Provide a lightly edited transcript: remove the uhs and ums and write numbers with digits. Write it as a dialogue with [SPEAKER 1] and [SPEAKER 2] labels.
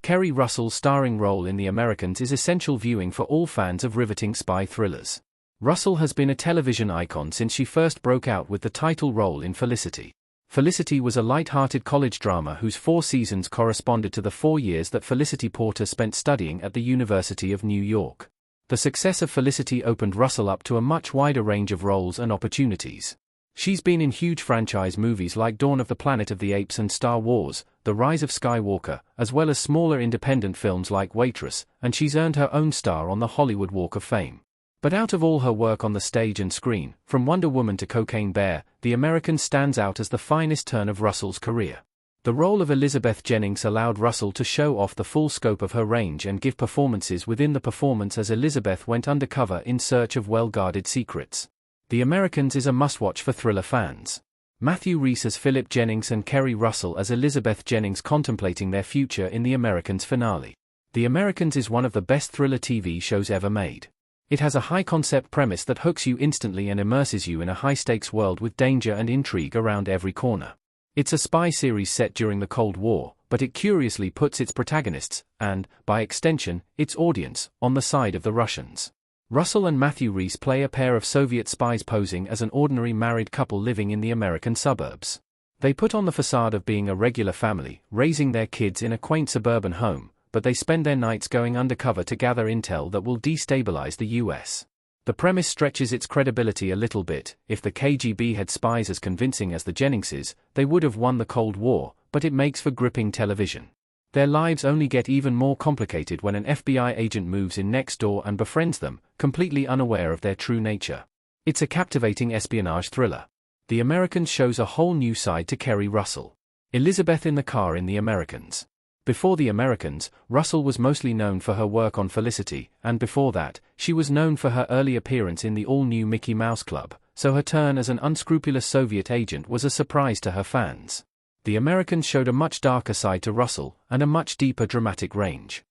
[SPEAKER 1] Keri Russell's starring role in The Americans is essential viewing for all fans of riveting spy thrillers. Russell has been a television icon since she first broke out with the title role in Felicity. Felicity was a light-hearted college drama whose 4 seasons corresponded to the 4 years that Felicity Porter spent studying at the University of New York. The success of Felicity opened Russell up to a much wider range of roles and opportunities. She's been in huge franchise movies like Dawn of the Planet of the Apes and Star Wars, The Rise of Skywalker, as well as smaller independent films like Waitress, and she's earned her own star on the Hollywood Walk of Fame. But out of all her work on the stage and screen, from Wonder Woman to Cocaine Bear, The Americans stands out as the finest turn of Russell's career. The role of Elizabeth Jennings allowed Russell to show off the full scope of her range and give performances within the performance as Elizabeth went undercover in search of well-guarded secrets. The Americans is a must-watch for thriller fans. Matthew Rhys as Philip Jennings and Keri Russell as Elizabeth Jennings contemplating their future in The Americans finale. The Americans is one of the best thriller TV shows ever made. It has a high-concept premise that hooks you instantly and immerses you in a high-stakes world with danger and intrigue around every corner. It's a spy series set during the Cold War, but it curiously puts its protagonists, and, by extension, its audience, on the side of the Russians. Russell and Matthew Rhys play a pair of Soviet spies posing as an ordinary married couple living in the American suburbs. They put on the facade of being a regular family, raising their kids in a quaint suburban home, but they spend their nights going undercover to gather intel that will destabilize the US. The premise stretches its credibility a little bit. If the KGB had spies as convincing as the Jenningses, they would have won the Cold War, but it makes for gripping television. Their lives only get even more complicated when an FBI agent moves in next door and befriends them, completely unaware of their true nature. It's a captivating espionage thriller. The Americans shows a whole new side to Keri Russell. Elizabeth in the car in The Americans. Before The Americans, Russell was mostly known for her work on Felicity, and before that, she was known for her early appearance in the all-new Mickey Mouse Club, so her turn as an unscrupulous Soviet agent was a surprise to her fans. The Americans showed a much darker side to Russell, and a much deeper dramatic range.